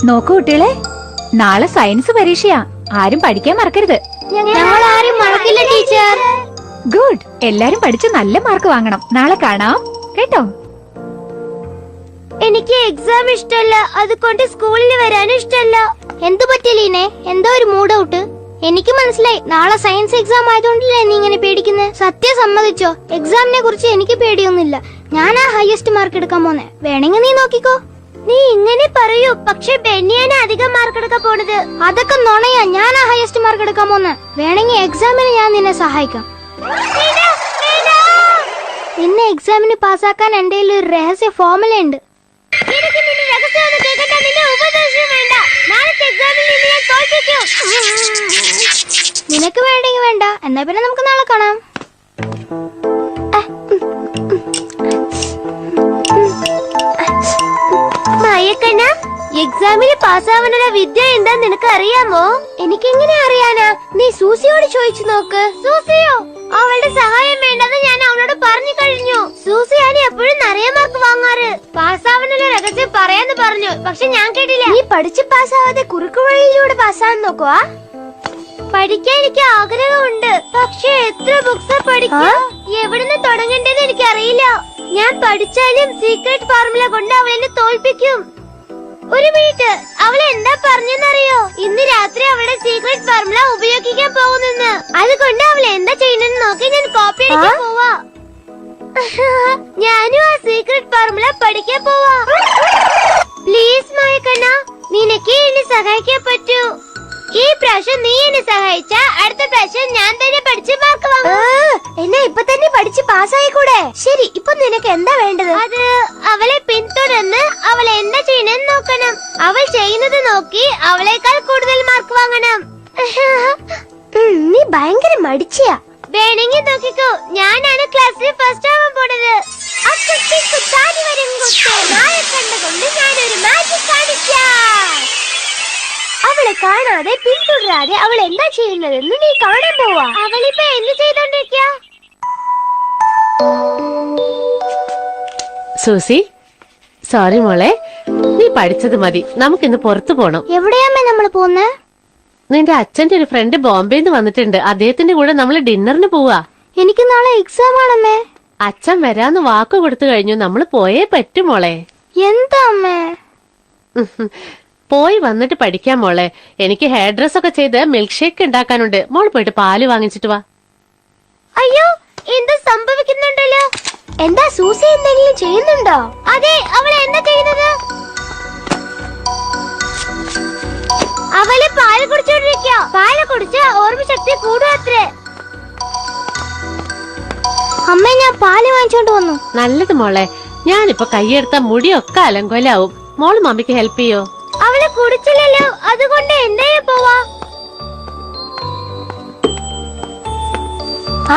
നോക്കൂ കുട്ടികളെ, നാളെ സയൻസ് പരീക്ഷയാ. ആരും പഠിക്കാൻ മറക്കരുത്. ഗുഡ്. എല്ലാരും പഠിച്ച് നല്ല മാർക്ക് വാങ്ങണം. നാളെ കാണാം കേട്ടോ. എനിക്ക് എക്സാം ഇഷ്ടല്ല, അതുകൊണ്ട് സ്കൂളിൽ വരാനും ഇഷ്ടല്ല. എന്തു പറ്റിയല്ലേ? എന്തോ ഒരു മൂഡ് ഔട്ട്. എനിക്ക് മനസ്സിലായി, നാളെ സയൻസ് എക്സാം ആയതുകൊണ്ടല്ലേ നീ ഇങ്ങനെ പേടിക്കുന്നത്. സത്യം സമ്മതിച്ചോ, എക്സാമിനെ കുറിച്ച് എനിക്ക് പേടിയൊന്നുമില്ല. ഞാനാ ഹയസ്റ്റ് മാർക്ക് എടുക്കാൻ പോന്നെ. വേണമെങ്കിൽ നീ നോക്കിക്കോ. നീ ഇങ്ങനെ പറയൂ, പക്ഷെ ബെന്നിയാണ് അധികം മാർക്ക് എടുക്കാൻ പോണത്. അതൊക്കെ നുണയാ. ഞാനാ ഹയസ്റ്റ് മാർക്ക് എടുക്കാൻ പോന്നെ. വേണമെങ്കിൽ എക്സാമിന് ഞാൻ നിന്നെ സഹായിക്കാം. നിന്നെ എക്സാമിന് പാസ്സാക്കാൻ എന്റെ ഒരു രഹസ്യ ഫോർമുല ഉണ്ട്. നിനക്ക് വേണ്ടെങ്കിൽ വേണ്ട, എന്നാ പിന്നെ നമുക്ക് നാളെ കാണാം. മയക്കണ്ണ, എക്സാമിന് പാസ്സാവാനുള്ള വിദ്യ എന്താ നിനക്ക് അറിയാമോ? എനിക്കെങ്ങനെ അറിയാനാ? നീ സൂസിയോട് ചോദിച്ചു നോക്ക്. സൂസിയോ? അവളുടെ സഹായം വേണ്ടെന്ന് ഞാൻ അവളോട് പറഞ്ഞു കഴിഞ്ഞു. സൂസിയാണ് എപ്പോഴും നിറയെ മാർക്ക് വാങ്ങാറ്. പാസ്സാവാനുള്ള രഹസ്യം പറയാന്ന് പറഞ്ഞു, പക്ഷെ ഞാൻ കേട്ടില്ല. നീ പഠിച്ച് പാസ്സാവാതെ കുറുക്കു വഴിയിലൂടെ പാസ്സാവാൻ നോക്കുവാ? പഠിക്കാൻ എനിക്ക് ആഗ്രഹമുണ്ട്, പക്ഷെ എത്ര ബുക്സ് പഠിക്കാം, എവിടുന്ന് തുടങ്ങണ്ടെന്ന് എനിക്ക് അറിയില്ല. ഞാൻ പഠിച്ചാലും സീക്രട്ട് ഫോർമുല കൊണ്ട് അവളെന്നെ തോൽപ്പിക്കും. ഒരു മിനിറ്റ്, അവൾ എന്താ പറഞ്ഞെന്നറിയോ? ഇന്ന് രാത്രി അവളുടെ സീക്രട്ട് ഫോർമുല ഉപയോഗിക്കാൻ പോകുന്നെന്ന്. അതുകൊണ്ട് അവൾ എന്താ ചെയ്യുന്നെന്ന് നോക്കി ഞാൻ കോപ്പി അടിക്കാൻ പോവാ. ഞാനും ആ സീക്രട്ട് ഫോർമുല പഠിക്കാൻ പോവാ. പ്ലീസ് മായക്കണ്ണ, നിനക്ക് എന്നെ സഹായിക്കാൻ പറ്റൂ. ഈ പ്രാവശ്യം നീ എന്നെ സഹായിച്ച അടുത്ത പ്രാവശ്യം ഞാൻ തന്നെ പഠിച്ച് മാർക്ക് വാങ്ങും. എന്നെ ഇപ്പൊ തന്നെ പഠിച്ച് പാസ്സായിക്കൂടെ? ശരി, ഇപ്പൊ നിനക്ക് എന്താ വേണ്ടത്? അത് അവളെ പിന്തുടർന്ന് അവൾ എന്താ ചെയ്യണെന്ന് നോക്കണം. അവൾ ചെയ്യുന്നത് നോക്കി അവളേക്കാൾ കൂടുതൽ മാർക്ക് വാങ്ങണം. നീ ഭയങ്കര മടിച്ചിയാ. വേണമെങ്കിൽ നോക്കിക്കോ, ഞാനാണ് ക്ലാസ്സിൽ ഫസ്റ്റ് ആവാൻ പോണത്. കണ്ടുകൊണ്ട് ഞാനൊരു മാജിക് കാണിക്കാം. അവളെ കാണാതെ പിന്തുടരാതെ അവൾ എന്താ ചെയ്യുന്നതെന്ന് നീ കാണാൻ പോവാ. അവളിപ്പോ എന്ത് ചെയ്തോണ്ടിരിക്ക? സൂസി, സോറി മോളെ, നീ പഠിച്ചത് മതി. നമുക്കിന്ന് പുറത്തു പോണം. എവിടെയാമ്മ നമ്മള് പോന്നെ? നിന്റെ അച്ഛന്റെ ഒരു ഫ്രണ്ട് ബോംബെന്ന് വന്നിട്ടുണ്ട്. അദ്ദേഹത്തിന്റെ കൂടെ നമ്മള് ഡിന്നറിന് പോവാ. എനിക്ക് നാളെ എക്സാം ആണമ്മേ. അച്ഛൻ വരാന്ന് വാക്ക് കൊടുത്തു കഴിഞ്ഞു. നമ്മള് പോയേ പറ്റും മോളെ. എന്താ അമ്മേ? പോയി വന്നിട്ട് പഠിക്കാം മോളെ. എനിക്ക് ഹെയർ ഡ്രസ് ഒക്കെ ചെയ്ത് മിൽക്ക് ഷേക്ക് ഉണ്ടാക്കാനുണ്ട്. മോൾ പോയിട്ട് പാല് വാങ്ങിച്ചിട്ട് വാ. അയ്യോ, എന്താ സംഭവിക്കുന്നുണ്ടല്ലോ? എന്താ സൂസി എന്തെങ്കിലും ചെയ്യുന്നുണ്ടോ? അതെ, അവൾ എന്താ ചെയ്യുന്നത്? അവള് പാല് കുടിച്ചോണ്ടിരിക്കോ? പാല് കുടിച്ച് ഓർമ്മശക്തി കൂടുവത്രേ. അമ്മ, ഞാൻ പാല് വാങ്ങിച്ചോണ്ട് വന്നു. നല്ലത് മോളെ. ഞാനിപ്പോ കൈയെടുത്ത മുടിയൊക്കെ അലങ്കോലാവും. മോള് മമ്മിക്ക് ഹെൽപ്പ് ചെയ്യോ? അവള് കുടിച്ചില്ലല്ലോ, അതുകൊണ്ട് എന്താ പോവാ?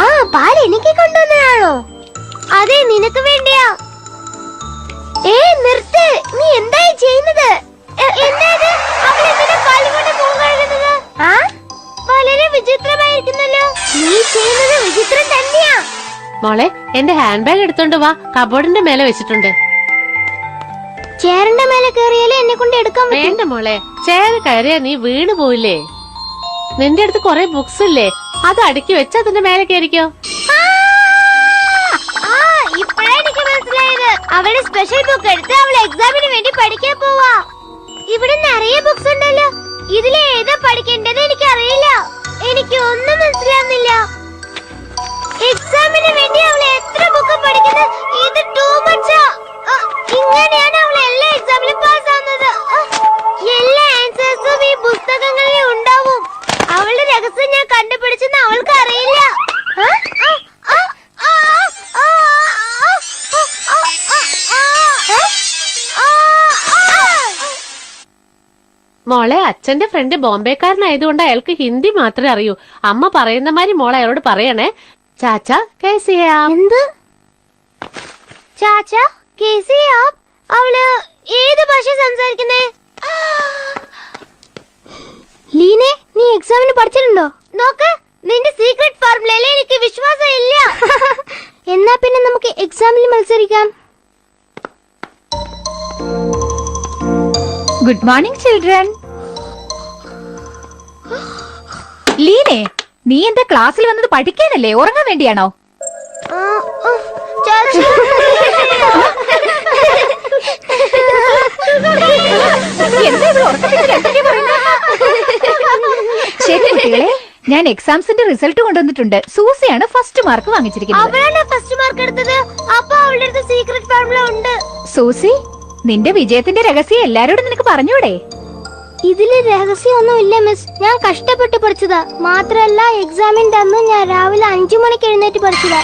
ആ, പാൽ എനിക്ക് കൊണ്ടുവന്നതാണോ? അതെ, നിനക്ക് വേണ്ടിയാ. നിർത്ത്, നീ എന്തായി ചെയ്യുന്നത്? വളരെ വിചിത്രമായിരിക്കുന്നല്ലോ. നീ ചെയ്യുന്നത് വിചിത്രം തന്നെയാ. മോളെ, എന്റെ ഹാൻഡ് ബാഗ് എടുത്തോണ്ട് വാ. കബോർഡിന്റെ മേലെ വെച്ചിട്ടുണ്ട്. ചേറിന്റെ മേലെ കയറിയാലേ എന്നെ കൊണ്ട് എടുക്കാൻ പറ്റും. വേണ്ട മോളെ, ചേറ് കയറിയാ നീ വീണ് പോയില്ലേ? നിന്റെ അടുത്ത് കൊറേ ബുക്സ് ഇല്ലേ? അത് അടുക്കി വെച്ച് അതിന്റെ മേലെ കയറിക്കോ. ഇപ്പഴാ എനിക്ക് മനസ്സിലായത്. അവളുടെ സ്പെഷ്യൽ ബുക്ക് എടുത്ത് അവൾ എക്സാമിന് വേണ്ടി പഠിക്കാൻ പോവാ. ഇവിടെ നിറയെ ബുക്സ് ഉണ്ടല്ലോ. ഇതിലെ ഏതാ പഠിക്കേണ്ടത് എനിക്ക് അറിയില്ല. എനിക്ക് ഒന്നും മനസ്സിലാവുന്നില്ല. എക്സാമിന് വേണ്ടി അവൾ എത്ര ബുക്ക് പഠിക്കുന്നത്? ഇത് ടൂ മച്ചാ. ഇങ്ങനെയാണ് അവൾ എല്ലാ എക്സാമിലും പാസ് ആവുന്നത്. എല്ലാ ആൻസേഴ്സും ഈ പുസ്തകങ്ങളിൽ ഉണ്ടാവും. അവളുടെ രഹസ്യം ഞാൻ കണ്ടുപിടിച്ചെന്ന് അവൾക്ക് അറിയില്ല. മോളെ, അച്ഛന്റെ ഫ്രണ്ട് ബോംബെക്കാരനായതുകൊണ്ട് അയാൾക്ക് ഹിന്ദി മാത്രമേ അറിയൂ. അമ്മ പറയുന്ന മാതിരി മോളെ അയാളോട് പറയണേ. ചാച്ചാ കേസിയാ. എന്ത് ചാച്ചാ കേസിയാ? അവള് ഏത് ഭാഷ സംസാരിക്കുന്നേ? ലീനെ, നീ എക്സാമിന് പഠിച്ചിട്ടുണ്ടോ? നോക്ക്, നിന്റെ സീക്രട്ട് ഫോർമുലയിലെ എനിക്ക് വിശ്വാസം ഇല്ല. എന്നാ പിന്നെ നമുക്ക് എക്സാമിൽ മത്സരിക്കാം. Good morning children. ലീനെ, നീ എന്താ ക്ലാസ്സിൽ വന്നത് പഠിക്കാനല്ലേ, ഉറങ്ങാൻ വേണ്ടിയാണോ? ശരി കുട്ടികളെ, ഞാൻ എക്സാംസിന്റെ റിസൾട്ട് കൊണ്ടുവന്നിട്ടുണ്ട്. സൂസിയാണ് ഫസ്റ്റ് മാർക്ക് വാങ്ങിച്ചിരിക്കുന്നത്. സൂസി, നിന്റെ വിജയത്തിന്റെ രഹസ്യം എല്ലാരോടും നിനക്ക് പറഞ്ഞൂടെ? ഇതില് രഹസ്യമൊന്നും ഇല്ല മിസ്. ഞാൻ കഷ്ടപ്പെട്ട് പഠിച്ചതാ. മാത്രല്ല എക്സാമിന്റെ അന്ന് ഞാൻ രാവിലെ 5 മണിക്ക് എഴുന്നേറ്റ് പഠിച്ചതാ.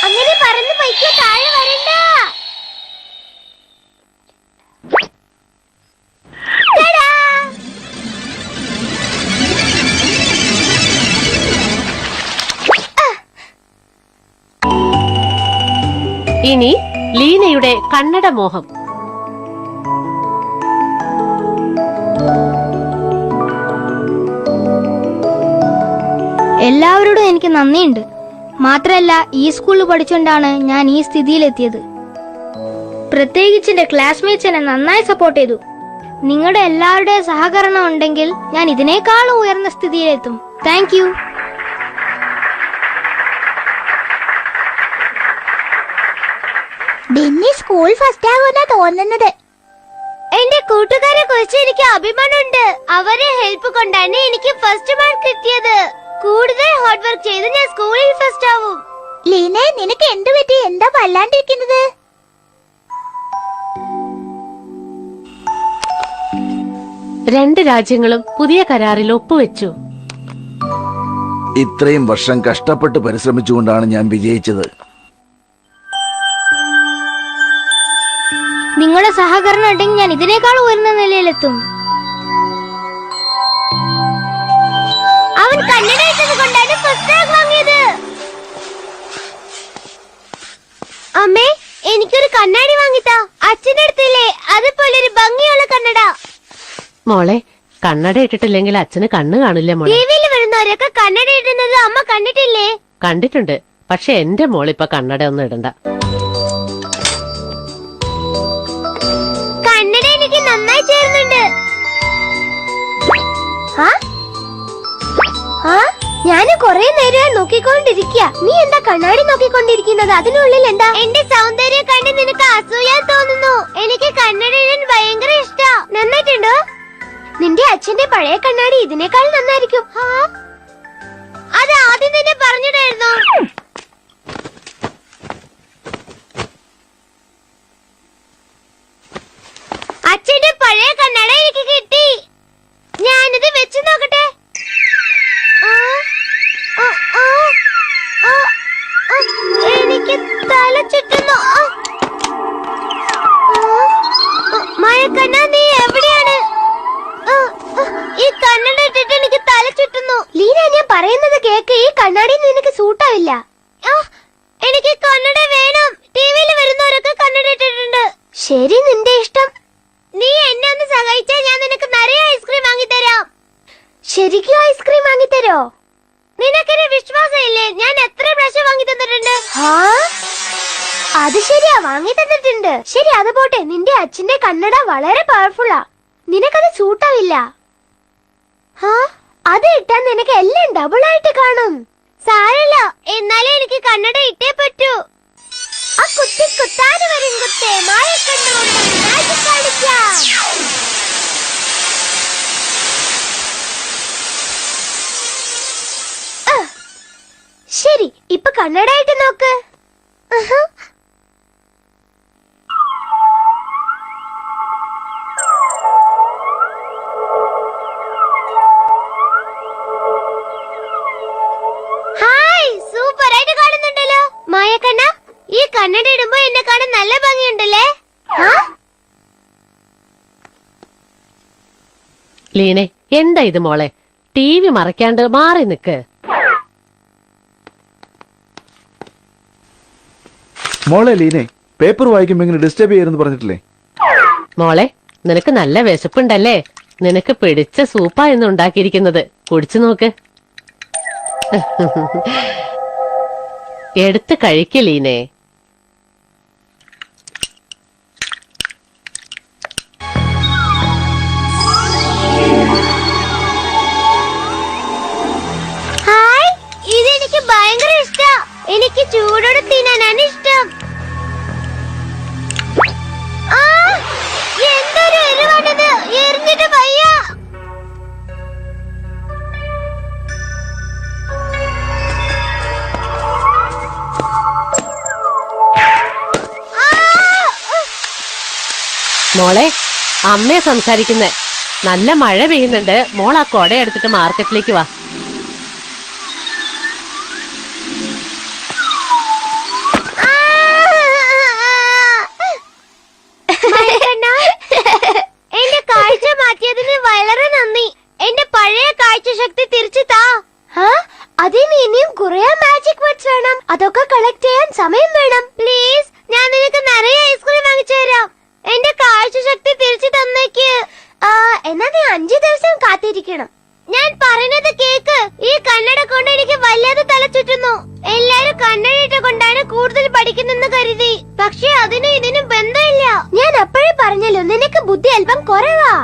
അങ്ങനെ പറന്ന് പൈക്ക് താഴെ വരണ്ട. ഇനി ലീനയുടെ കന്നഡ മോഹം. എല്ലാവരോടും എനിക്ക് നന്ദിയുണ്ട്. മാത്രല്ല ഈ സ്കൂളിൽ പഠിച്ചുകൊണ്ടാണ് ഞാൻ ഈ സ്ഥിതിയിലെത്തിയത്. പ്രത്യേകിച്ച് എന്റെ ക്ലാസ്മേറ്റ്സ് എന്നെ നന്നായി സപ്പോർട്ട് ചെയ്തു. നിങ്ങളുടെ എല്ലാവരുടെയും സഹകരണം ഉണ്ടെങ്കിൽ ഞാൻ ഇതിനേക്കാളും ഉയർന്ന സ്ഥിതിയിലെത്തും. Thank you. Benny school first ആകുമെന്നാ തോന്നുന്നത്. എന്റെ കൂട്ടുകാരെ കുറിച്ച് എനിക്ക് അഭിമാനമുണ്ട്. അവരെ ഹെൽപ്പ് കൊണ്ടാണ് എനിക്ക് ഫസ്റ്റ് മാർക്ക് കിട്ടിയത്. കൂടുതൽ ഹാർഡ് വർക്ക് ചെയ്ത് ഞാൻ സ്കൂളിൽ ഫസ്റ്റ് ആവും. ലീനെ, നിനക്ക് എന്ത് പറ്റി? എന്താ വല്ലാണ്ടിരിക്കുന്നത്? രണ്ട് രാജ്യങ്ങളും പുതിയ കരാറിൽ ഒപ്പുവെച്ചു. ഇത്രയും വർഷം കഷ്ടപ്പെട്ട് പരിശ്രമിച്ചുകൊണ്ടാണ് ഞാൻ വിജയിച്ചത്. നിങ്ങളുടെ സഹകരണം ഉണ്ടെങ്കിൽ ഞാൻ ഇതിനേക്കാൾ ഉയർന്ന നിലയിലെത്തും. അവൻ കന്നഡ കൊണ്ടാണ് ഫസ്റ്റ് റാങ്ക് വാങ്ങിയത്. അമ്മേ, എനിക്കൊരു കണ്ണാടി വാങ്ങിത്താ. അച്ഛനടുത്തില്ലേ അതുപോലെ ഒരു ഭംഗിയുള്ള കണ്ണട. മോളെ, കണ്ണട ഇട്ടിട്ടില്ലെങ്കിൽ അച്ഛന് കണ്ണ് കാണില്ല മോളെ. ടിവിയിൽ വരുന്നവരൊക്കെ കണ്ണട ഇടുന്നത് അമ്മ കണ്ടിട്ടില്ലേ? കണ്ടിട്ടുണ്ട്. പക്ഷെ എന്റെ മോളിപ്പൊ കണ്ണട ഒന്നും ഇടണ്ട. കണ്ണട എനിക്ക് നന്നായി ചേരുന്നുണ്ട്. ഞാൻ കൊറേ നേരം നോക്കിക്കൊണ്ടിരിക്കുക. നീ എന്താ കണ്ണാടി നോക്കിക്കൊണ്ടിരിക്കുന്നത്? അതിനുള്ളിൽ എന്താ? എന്റെ സൗന്ദര്യം കണ്ട് നിനക്ക് അസൂയ തോന്നുന്നു. എനിക്ക് കണ്ണട ഇടാൻ ഭയങ്കര ഇഷ്ടാ. നന്നായിട്ടുണ്ടോ? നിന്റെ അച്ഛന്റെ പഴയ കണ്ണാടി ഇതിനേക്കാൾ നന്നായിരിക്കും. അത് ആദ്യം തന്നെ പറഞ്ഞിട്ടായിരുന്നു. അച്ഛന്റെ പഴയ കണ്ണട എനിക്ക് കിട്ടി. ഞാനിത് വെച്ച് നോക്കട്ടെ. എനിക്ക് തല ചുറ്റുന്നു. മഴക്കണ്ണ, നീ എവിടെയാണ്? ഈ കണ്ണട ഇട്ടിട്ട് എനിക്ക് തല ചുറ്റുന്നു. ലീന, ഞാൻ പറയുന്നത് കേക്ക്. ഈ കണ്ണാടി നിനക്ക് സൂട്ടാവില്ല. എനിക്ക് കണ്ണട വേണം. ടിവിയിൽ വരുന്നവരൊക്കെ കണ്ണട ഇട്ടിട്ടുണ്ട്. ശരി, നിന്റെ ഇഷ്ടം. നീ എന്നെ ഒന്ന് സഹായിച്ചാൽ ഞാൻ നിനക്ക് നിറയെ ഐസ്ക്രീം വാങ്ങിത്തരാം. ശരിക്കും ഐസ്ക്രീം വാങ്ങിത്തരോ? നിനക്കെന്നെ വിശ്വാസമില്ലേ? ഞാൻ എത്ര പ്രാവശ്യം വാങ്ങി തന്നിട്ടുണ്ട്. അത് ശരിയാ, വാങ്ങി തന്നിട്ടുണ്ട്. ശരി, അത് പോട്ടെ. നിന്റെ അച്ഛന്റെ കണ്ണട വളരെ പവർഫുള്ളാ. നിനക്കത് സൂട്ടാവില്ല. അത് ഇട്ടാൽ നിനക്ക് എല്ലാം ഡബിൾ ആയിട്ട് കാണും. സാരല്ല, എന്നാലേ എനിക്ക് കണ്ണട ഇട്ടേ പറ്റൂ. ആ കുത്തി കുത്താന് വരും കുത്തേ. മായക്കണ്ണോട് മാജിക് കളിക്കാം. ശരി, ഇപ്പൊ കണ്ണടായിട്ട് നോക്ക്. നല്ല ഭംഗിയുണ്ടല്ലേ? ആ? ലീനെ എന്താ ഇത് മോളെ? TV മറക്കാണ്ട് മാറി നിക്ക്. മോളെ ലീനെ, പേപ്പർ വായിക്കുമ്പോ ഇങ്ങനെ ഡിസ്റ്റർബ് ചെയ്യരുതെന്ന് പറഞ്ഞിട്ടില്ലേ? മോളെ നിനക്ക് നല്ല വിശപ്പുണ്ടല്ലേ? നിനക്ക് പിടിച്ച സൂപ്പാ ഇന്ന് ഉണ്ടാക്കിയിരിക്കുന്നത്. കുടിച്ചു നോക്ക്. എടുത്ത് കഴിക്കലീനെ. ഹായ്, ഇതെനിക്ക് ഭയങ്കര ഇഷ്ടാ. എനിക്ക് ചൂടോടെ തിന്നാനാണ് ഇഷ്ടം. ആ, എന്തൊരു എരിവാണിത്. എരിഞ്ഞിട്ട് വയ്യ. മോളെ അമ്മയെ സംസാരിക്കുന്നേ. നല്ല മഴ പെയ്യുന്നുണ്ട്. മോൾ ആ കൊട എടുത്തിട്ട് മാർക്കറ്റിലേക്ക് വാ. മരക്കണ്ണ, എന്റെ കാഴ്ച മാറ്റിയതിന് വളരെ നന്ദി. എന്റെ പഴയ കാഴ്ച ശക്തി തിരിച്ചു താ. അതിന് ഇനിയും കുറെ മാജിക് വേർഡ്സ് വേണം. അതൊക്കെ കളക്ട് ചെയ്യാൻ സമയം വേണം. പ്ലീസ്, ഞാൻ നിനക്ക് നിറയെ ഐസ്ക്രീം വാങ്ങിച്ചു തരാം. എന്റെ കാഴ്ച ശക്തി തിരിച്ചു തന്നേക്ക്. എന്നാ നീ 5 ദിവസം കാത്തിരിക്കണം. ഞാൻ പറയുന്നത് കേക്ക്. ഈ കണ്ണട കൊണ്ട് എനിക്ക് വല്ലാതെ തല ചുറ്റുന്നു. എല്ലാരും കണ്ണടയിട്ട് കൊണ്ടാണ് കൂടുതൽ പഠിക്കുന്നെന്ന് കരുതി. പക്ഷെ അതിനും ഇതിനും ബന്ധമില്ല. ഞാൻ അപ്പോഴേ പറഞ്ഞല്ലോ, നിനക്ക് ബുദ്ധി അല്പം കുറവാ.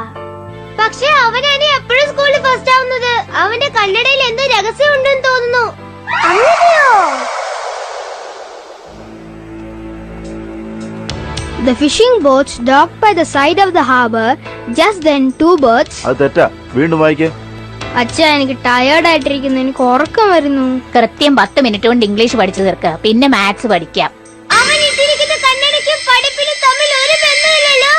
പക്ഷെ അവനാണ് എപ്പോഴും സ്കൂളിൽ ഫസ്റ്റ് ആവുന്നത്. അവന്റെ കണ്ണടയിൽ എന്തോ രഹസ്യം ഉണ്ടെന്ന് തോന്നുന്നു. അങ്ങനെയോ? The fishing boats docked by the side of the harbor. Just then, 2 birds. അത് തെറ്റാ, വീണ്ടും വായിക്കേ. അച്ഛാ, എനിക്ക് ടയേർഡ് ആയിട്ടിരിക്കുന്നു. എനിക്ക് ഉറക്കം വരുന്നു. കൃത്യം 10 മിനിറ്റ് കൊണ്ട് ഇംഗ്ലീഷ് പഠിച്ചു തീർക്കുക. പിന്നെ മാത്സ് പഠിക്കാം. അവൻ ഇട്ടിരിക്കുന്ന കണ്ണടയ്ക്കും പഠിപ്പിനും തമ്മിൽ ഒരു ബന്ധമില്ലല്ലോ.